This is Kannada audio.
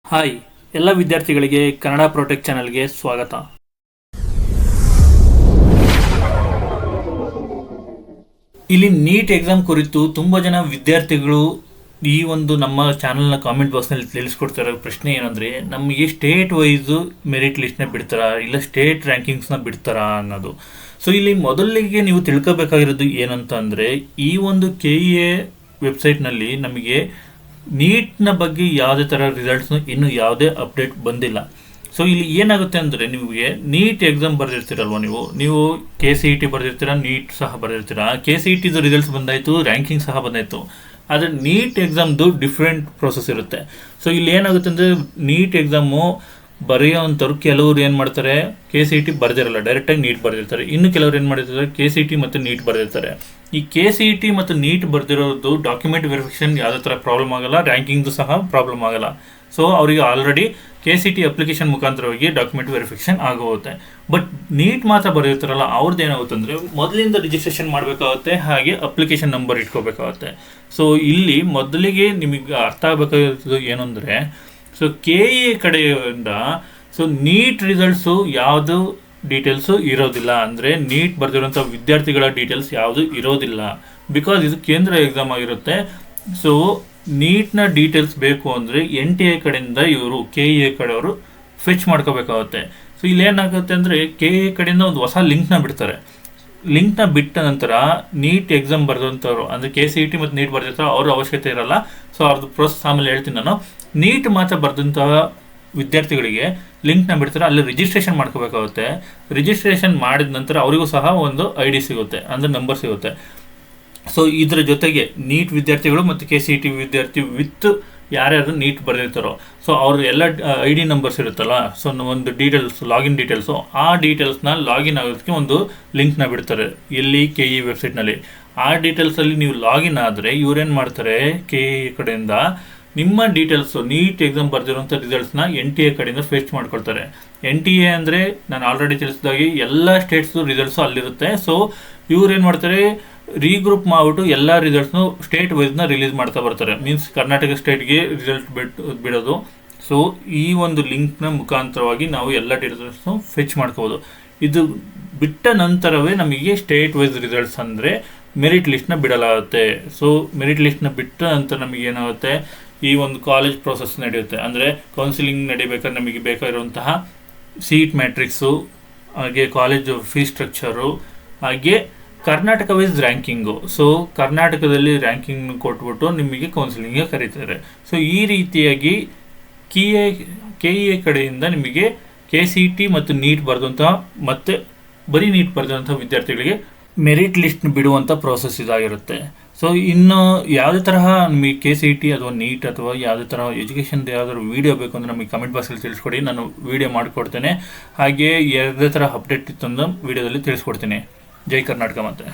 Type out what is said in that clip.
ಹಾಯ್ ಎಲ್ಲ ವಿದ್ಯಾರ್ಥಿಗಳಿಗೆ ಕನ್ನಡ ಪ್ರೊಟೆಕ್ಟ್ ಚಾನಲ್ಗೆ ಸ್ವಾಗತ. ಇಲ್ಲಿ ನೀಟ್ ಎಕ್ಸಾಮ್ ಕುರಿತು ತುಂಬ ಜನ ವಿದ್ಯಾರ್ಥಿಗಳು ಈ ಒಂದು ನಮ್ಮ ಚಾನಲ್ನ ಕಾಮೆಂಟ್ ಬಾಕ್ಸ್ನಲ್ಲಿ ತಿಳಿಸ್ಕೊಡ್ತಾರೆ. ಪ್ರಶ್ನೆ ಏನಂದರೆ, ನಮಗೆ ಸ್ಟೇಟ್ ವೈಸು ಮೆರಿಟ್ ಲಿಸ್ಟ್ನ ಬಿಡ್ತಾರಾ ಇಲ್ಲ ಸ್ಟೇಟ್ ರ್ಯಾಂಕಿಂಗ್ಸ್ನ ಬಿಡ್ತಾರಾ ಅನ್ನೋದು. ಸೊ ಇಲ್ಲಿ ಮೊದಲಿಗೆ ನೀವು ತಿಳ್ಕೊಬೇಕಾಗಿರೋದು ಏನಂತ ಅಂದರೆ, ಈ ಒಂದು KEA ವೆಬ್ಸೈಟ್ನಲ್ಲಿ ನಮಗೆ ನೀಟ್ನ ಬಗ್ಗೆ ಯಾವುದೇ ಥರ ರಿಸಲ್ಟ್ಸ್ನು ಇನ್ನೂ ಯಾವುದೇ ಅಪ್ಡೇಟ್ ಬಂದಿಲ್ಲ. ಸೊ ಇಲ್ಲಿ ಏನಾಗುತ್ತೆ ಅಂದರೆ, ನಿಮಗೆ ನೀಟ್ ಎಕ್ಸಾಮ್ ಬರೆದಿರ್ತೀರಲ್ವ, ನೀವು KCET ಬರೆದಿರ್ತೀರ, ನೀಟ್ ಸಹ ಬರೆದಿರ್ತೀರ. KCETದು ರಿಸಲ್ಟ್ಸ್ ಬಂದಾಯಿತು, ರ್ಯಾಂಕಿಂಗ್ ಸಹ ಬಂದಾಯಿತು. ಆದರೆ ನೀಟ್ ಎಕ್ಸಾಮ್ದು ಡಿಫ್ರೆಂಟ್ ಪ್ರೊಸೆಸ್ ಇರುತ್ತೆ. ಸೊ ಇಲ್ಲಿ ಏನಾಗುತ್ತೆ ಅಂದರೆ, ನೀಟ್ ಎಕ್ಸಾಮು ಬರೆಯೋವಂಥವ್ರು ಕೆಲವರು ಏನು ಮಾಡ್ತಾರೆ, KCET ಬರೆದಿರಲ್ಲ, ಡೈರೆಕ್ಟಾಗಿ ನೀಟ್ ಬರೆದಿರ್ತಾರೆ. ಇನ್ನು ಕೆಲವರು ಏನು ಮಾಡಿರ್ತಾರೆ, KCET ಮತ್ತು ನೀಟ್ ಬರೆದಿರ್ತಾರೆ. ಈ KCET ಮತ್ತು ನೀಟ್ ಬರೆದಿರೋದು ಡಾಕ್ಯುಮೆಂಟ್ ವೆರಿಫಿಕೇಷನ್ ಯಾವುದೇ ಥರ ಪ್ರಾಬ್ಲಮ್ ಆಗಲ್ಲ, ರ್ಯಾಂಕಿಂಗ್ದು ಸಹ ಪ್ರಾಬ್ಲಮ್ ಆಗಲ್ಲ. ಸೊ ಅವರಿಗೆ ಆಲ್ರೆಡಿ KCET ಅಪ್ಲಿಕೇಶನ್ ಮುಖಾಂತರವಾಗಿ ಡಾಕ್ಯುಮೆಂಟ್ ವೆರಿಫಿಕೇಷನ್ ಆಗೋಗುತ್ತೆ. ಬಟ್ ನೀಟ್ ಮಾತ್ರ ಬರೆದಿರ್ತಾರಲ್ಲ, ಅವ್ರದ್ದು ಏನಾಗುತ್ತೆ ಅಂದರೆ, ಮೊದಲಿಂದ ರಿಜಿಸ್ಟ್ರೇಷನ್ ಮಾಡಬೇಕಾಗುತ್ತೆ, ಹಾಗೆ ಅಪ್ಲಿಕೇಶನ್ ನಂಬರ್ ಇಟ್ಕೋಬೇಕಾಗುತ್ತೆ. ಸೊ ಇಲ್ಲಿ ಮೊದಲಿಗೆ ನಿಮಗೆ ಅರ್ಥ ಆಗಬೇಕಾಗಿರೋದು ಏನು ಅಂದರೆ, ಸೊ KEA ಕಡೆಯಿಂದ ಸೊ ನೀಟ್ ರಿಸಲ್ಟ್ಸು ಯಾವುದು ಡೀಟೇಲ್ಸು ಇರೋದಿಲ್ಲ. ಅಂದರೆ ನೀಟ್ ಬರೆದಿರೋಂಥ ವಿದ್ಯಾರ್ಥಿಗಳ ಡೀಟೇಲ್ಸ್ ಯಾವುದು ಇರೋದಿಲ್ಲ. ಬಿಕಾಸ್ ಇದು ಕೇಂದ್ರ ಎಕ್ಸಾಮ್ ಆಗಿರುತ್ತೆ. ಸೊ ನೀಟ್ನ ಡೀಟೇಲ್ಸ್ ಬೇಕು ಅಂದರೆ NTA ಕಡೆಯಿಂದ ಇವರು KEA ಕಡೆಯವರು ಫೆಚ್ ಮಾಡ್ಕೋಬೇಕಾಗುತ್ತೆ. ಸೊ ಇಲ್ಲಿ ಏನಾಗುತ್ತೆ ಅಂದರೆ, KEA ಕಡೆಯಿಂದ ಒಂದು ಹೊಸ ಲಿಂಕ್ನ ಬಿಡ್ತಾರೆ. ಲಿಂಕ್ನ ಬಿಟ್ಟ ನಂತರ ನೀಟ್ ಎಕ್ಸಾಮ್ ಬರೆದಂಥವ್ರು ಅಂದರೆ KCET ಮತ್ತು ನೀಟ್ ಬರೆದಿರ್ತಾರೆ, ಅವ್ರ ಅವಶ್ಯಕತೆ ಇರಲ್ಲ. ಸೊ ಅವ್ರದ್ದು ಪ್ರೋಸೆಸ್ ಆಮೇಲೆ ಹೇಳ್ತೀನಿ ನಾನು. ನೀಟ್ ಮಾತ್ರ ಬರೆದಂತಹ ವಿದ್ಯಾರ್ಥಿಗಳಿಗೆ ಲಿಂಕ್ನ ಬಿಡ್ತಾರೆ, ಅಲ್ಲಿ ರಿಜಿಸ್ಟ್ರೇಷನ್ ಮಾಡ್ಕೋಬೇಕಾಗುತ್ತೆ. ರಿಜಿಸ್ಟ್ರೇಷನ್ ಮಾಡಿದ ನಂತರ ಅವರಿಗೂ ಸಹ ಒಂದು ID ಸಿಗುತ್ತೆ, ಅಂದರೆ ನಂಬರ್ ಸಿಗುತ್ತೆ. ಸೊ ಇದರ ಜೊತೆಗೆ ನೀಟ್ ವಿದ್ಯಾರ್ಥಿಗಳು ಮತ್ತು KCET ವಿದ್ಯಾರ್ಥಿ ವಿತ್ ಯಾರ್ಯಾರು ನೀಟ್ ಬರೆದಿರ್ತಾರೋ, ಸೊ ಅವ್ರ ಎಲ್ಲ ID ನಂಬರ್ಸ್ ಇರುತ್ತಲ್ಲ, ಸೊ ಒಂದು ಡೀಟೇಲ್ಸ್, ಲಾಗಿನ್ ಡೀಟೇಲ್ಸು, ಆ ಡೀಟೇಲ್ಸ್ನ ಲಾಗಿನ್ ಆಗೋದಕ್ಕೆ ಒಂದು ಲಿಂಕ್ನ ಬಿಡ್ತಾರೆ ಇಲ್ಲಿ KE ವೆಬ್ಸೈಟ್ನಲ್ಲಿ. ಆ ಡೀಟೇಲ್ಸಲ್ಲಿ ನೀವು ಲಾಗಿನ್ ಆದರೆ ಇವ್ರೇನು ಮಾಡ್ತಾರೆ, KE ಕಡೆಯಿಂದ ನಿಮ್ಮ ಡೀಟೇಲ್ಸು, ನೀಟ್ ಎಕ್ಸಾಮ್ ಬರೆದಿರೋಂಥ ರಿಸಲ್ಟ್ಸ್ನ NTA ಕಡೆಯಿಂದ ಫೆಚ್ ಮಾಡ್ಕೊಳ್ತಾರೆ. NTA ಅಂದರೆ ನಾನು ಆಲ್ರೆಡಿ ತಿಳಿಸಿದಾಗೆ ಎಲ್ಲ ಸ್ಟೇಟ್ಸ್ದು ರಿಸಲ್ಟ್ಸು ಅಲ್ಲಿರುತ್ತೆ. ಸೊ ಇವ್ರೇನು ಮಾಡ್ತಾರೆ, ರೀಗ್ರೂಪ್ ಮಾಡಿಬಿಟ್ಟು ಎಲ್ಲ ರಿಸಲ್ಟ್ಸ್ನು ಸ್ಟೇಟ್ ವೈಸ್ನ ರಿಲೀಸ್ ಮಾಡ್ತಾ ಬರ್ತಾರೆ. ಮೀನ್ಸ್ ಕರ್ನಾಟಕ ಸ್ಟೇಟ್ಗೆ ರಿಸಲ್ಟ್ ಬಿಡೋದು. ಸೊ ಈ ಒಂದು ಲಿಂಕ್ನ ಮುಖಾಂತರವಾಗಿ ನಾವು ಎಲ್ಲ ಡೀಟೇಲ್ಸ್ನು ಫೆಚ್ ಮಾಡ್ಕೋಬೋದು. ಇದು ಬಿಟ್ಟ ನಂತರವೇ ನಮಗೆ ಸ್ಟೇಟ್ ವೈಸ್ ರಿಸಲ್ಟ್ಸ್ ಅಂದರೆ ಮೆರಿಟ್ ಲಿಸ್ಟ್ನ ಬಿಡಲಾಗುತ್ತೆ. ಸೊ ಮೆರಿಟ್ ಲಿಸ್ಟ್ನ ಬಿಟ್ಟ ನಂತರ ನಮಗೆ ಏನಾಗುತ್ತೆ, ಈ ಒಂದು ಕಾಲೇಜ್ ಪ್ರೋಸೆಸ್ ನಡೆಯುತ್ತೆ. ಅಂದರೆ ಕೌನ್ಸಿಲಿಂಗ್ ನಡಿಬೇಕಾದ್ರೆ ನಮಗೆ ಬೇಕಾಗಿರುವಂತಹ ಸೀಟ್ ಮ್ಯಾಟ್ರಿಕ್ಸು, ಹಾಗೆ ಕಾಲೇಜು ಫೀಸ್ ಸ್ಟ್ರಕ್ಚರು, ಹಾಗೆ ಕರ್ನಾಟಕ ವೈಸ್ ರ್ಯಾಂಕಿಂಗು. ಸೊ ಕರ್ನಾಟಕದಲ್ಲಿ ರ್ಯಾಂಕಿಂಗ್ ಕೊಟ್ಬಿಟ್ಟು ನಿಮಗೆ ಕೌನ್ಸಿಲಿಂಗ್ಗೆ ಕರೀತಾರೆ. ಸೊ ಈ ರೀತಿಯಾಗಿ KEA ಕಡೆಯಿಂದ ನಿಮಗೆ KCET ಮತ್ತು ನೀಟ್ ಬರೆದಂತಹ ಮತ್ತು ಬರೀ ನೀಟ್ ಬರೆದಂಥ ವಿದ್ಯಾರ್ಥಿಗಳಿಗೆ ಮೆರಿಟ್ ಲಿಸ್ಟ್ ಬಿಡುವಂಥ ಪ್ರೋಸೆಸ್ ಇದಾಗಿರುತ್ತೆ. ಸೊ ಇನ್ನು ಯಾವುದೇ ತರಹ ನಿಮಗೆ KCET ಅಥವಾ ನೀಟ್ ಅಥವಾ ಯಾವುದೇ ಥರ ಎಜುಕೇಷನ್ದು ಯಾವ್ದಾದ್ರು ವೀಡಿಯೋ ಬೇಕು ಅಂದರೆ ನಮಗೆ ಕಮೆಂಟ್ ಬಾಕ್ಸಲ್ಲಿ ತಿಳಿಸ್ಕೊಡಿ, ನಾನು ವೀಡಿಯೋ ಮಾಡಿಕೊಡ್ತೇನೆ. ಹಾಗೆ ಯಾವುದೇ ಥರ ಅಪ್ಡೇಟ್ ಇತ್ತು ಅಂದ್ರೆ ವೀಡಿಯೋದಲ್ಲಿ ತಿಳಿಸ್ಕೊಡ್ತೀನಿ. ಜೈ ಕರ್ನಾಟಕ. ಮತ್ತೆ